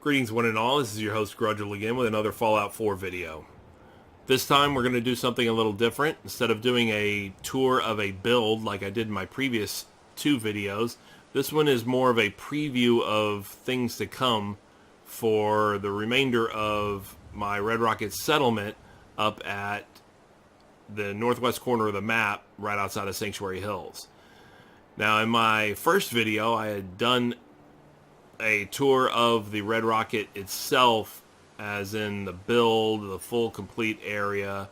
Greetings one and all, this is your host Grudgel again with another Fallout 4 video. This time we're going to do something a little different. Instead of doing a tour of a build like I did in my previous two videos, this one is more of a preview of things to come for the remainder of my Red Rocket settlement up at the northwest corner of the map right outside of Sanctuary Hills. Now in my first video I had done a tour of the Red Rocket itself, as in the build, the full complete area,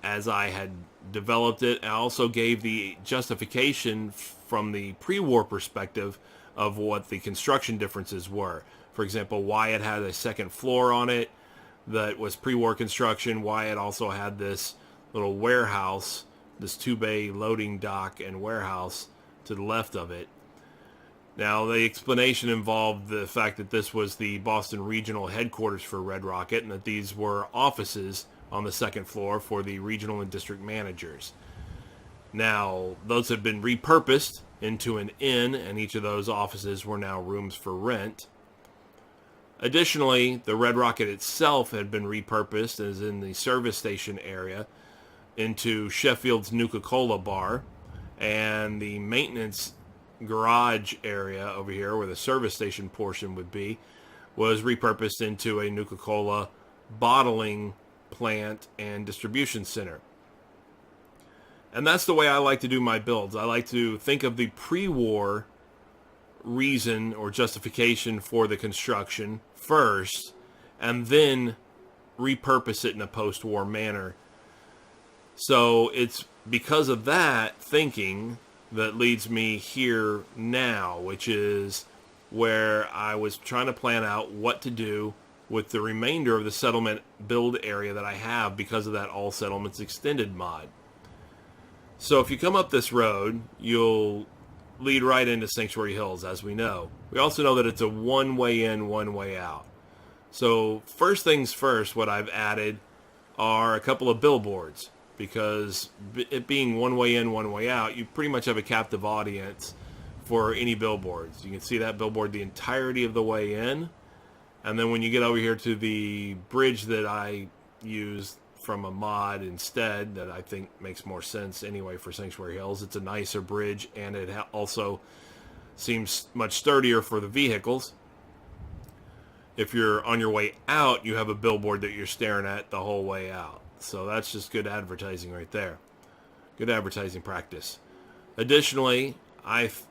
as I had developed it. I also gave the justification from the pre-war perspective of what the construction differences were. For example, why it had a second floor on it that was pre-war construction, why it also had this little warehouse, this 2-bay loading dock and warehouse to the left of it. Now, the explanation involved the fact that this was the Boston regional headquarters for Red Rocket and that these were offices on the second floor for the regional and district managers. Now, those have been repurposed into an inn, and each of those offices were now rooms for rent. Additionally, the Red Rocket itself had been repurposed, as in the service station area, into Sheffield's Nuka-Cola bar, and the maintenance garage area over here where the service station portion would be was repurposed into a Nuka-Cola bottling plant and distribution center. And that's the way I like to do my builds. I like to think of the pre-war reason or justification for the construction first and then repurpose it in a post-war manner. So it's because of that thinking that leads me here now, which is where I was trying to plan out what to do with the remainder of the settlement build area that I have because of that All Settlements Extended mod. So if you come up this road, you'll lead right into Sanctuary Hills, as we know. We also know that it's a one-way in, one-way out. So first things first, what I've added are a couple of billboards, because it being one way in, one way out, you pretty much have a captive audience for any billboards. You can see that billboard the entirety of the way in, and then when you get over here to the bridge that I used from a mod instead, that I think makes more sense anyway for Sanctuary Hills, it's a nicer bridge, and it also seems much sturdier for the vehicles. If you're on your way out, you have a billboard that you're staring at the whole way out. So that's just good advertising right there. Good advertising practice. Additionally, I've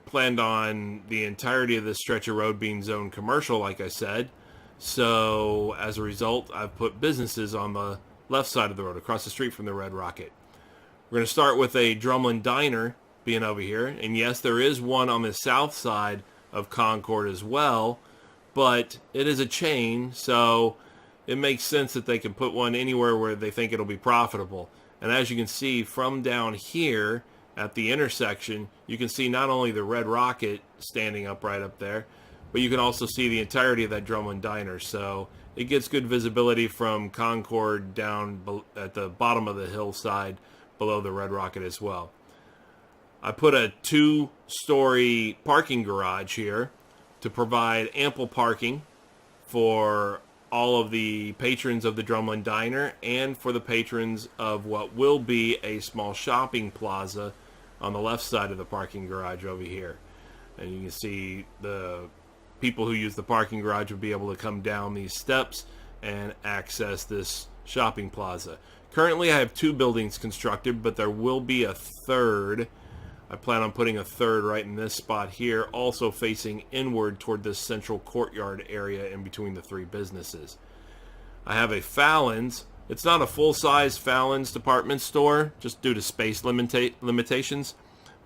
planned on the entirety of this stretch of road being zoned commercial, like I said. So as a result, I've put businesses on the left side of the road, across the street from the Red Rocket. We're going to start with a Drumlin Diner being over here. And yes, there is one on the south side of Concord as well, but it is a chain, so it makes sense that they can put one anywhere where they think it'll be profitable. And as you can see from down here at the intersection, you can see not only the Red Rocket standing up right up there, but you can also see the entirety of that Drumlin Diner. So it gets good visibility from Concord down at the bottom of the hillside below the Red Rocket as well. I put a 2-story parking garage here to provide ample parking for all of the patrons of the Drumlin Diner and for the patrons of what will be a small shopping plaza on the left side of the parking garage over here. And you can see the people who use the parking garage will be able to come down these steps and access this shopping plaza. Currently I have 2 buildings constructed, but there will be a third. I plan on putting a third right in this spot here, also facing inward toward this central courtyard area in between the 3 businesses. I have a Fallon's. It's not a full-size Fallon's department store, just due to space limitations,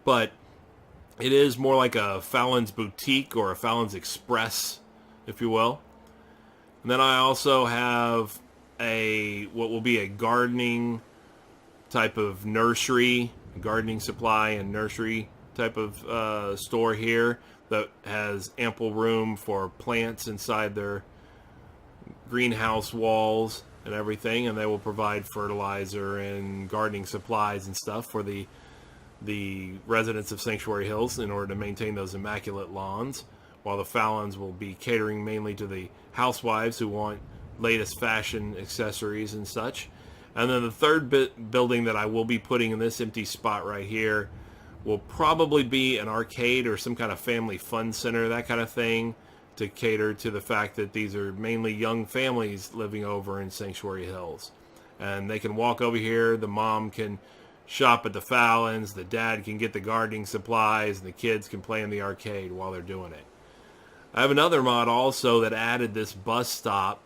but it is more like a Fallon's boutique or a Fallon's Express, if you will. And then I also have what will be a gardening type of nursery, gardening supply and nursery type of store here that has ample room for plants inside their greenhouse walls and everything, and they will provide fertilizer and gardening supplies and stuff for the residents of Sanctuary Hills in order to maintain those immaculate lawns. while the Fallons will be catering mainly to the housewives who want latest fashion accessories and such. And then the third building that I will be putting in this empty spot right here will probably be an arcade or some kind of family fun center, that kind of thing, to cater to the fact that these are mainly young families living over in Sanctuary Hills. And they can walk over here, the mom can shop at the Fallons, the dad can get the gardening supplies, and the kids can play in the arcade while they're doing it. I have another mod also that added this bus stop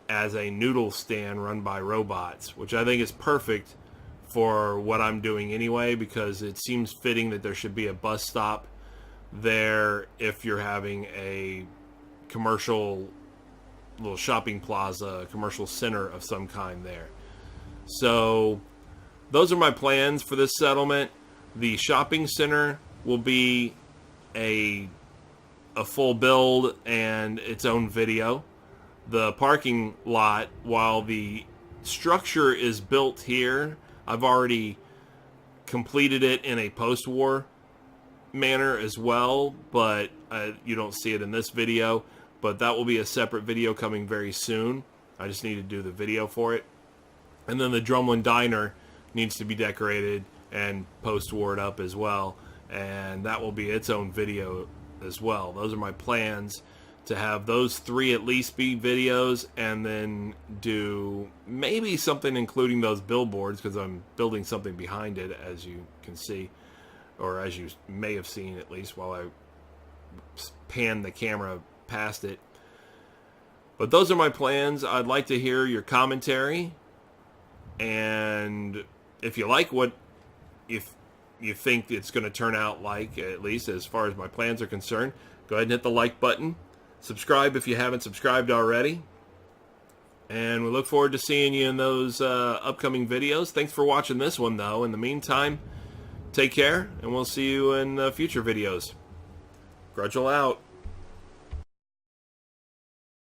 as a noodle stand run by robots, which I think is perfect for what I'm doing anyway, because it seems fitting that there should be a bus stop there if you're having a commercial little shopping plaza, commercial center of some kind there. So those are my plans for this settlement. The shopping center will be a full build and its own video. The parking lot, while the structure is built here, I've already completed it in a post-war manner as well, but you don't see it in this video. But that will be a separate video coming very soon. I just need to do the video for it. And then the Drumlin Diner needs to be decorated and post-warred up as well, and that will be its own video as well. Those are my plans, to have those three at least be videos, and then do maybe something including those billboards, because I'm building something behind it, as you can see, or as you may have seen at least while I pan the camera past it. But those are my plans. I'd like to hear your commentary, and if you like what if you think it's going to turn out like, at least as far as my plans are concerned, go ahead and hit the like button. Subscribe if you haven't subscribed already. And we look forward to seeing you in those upcoming videos. Thanks for watching this one, though. In the meantime, take care, and we'll see you in future videos. Grudgel out.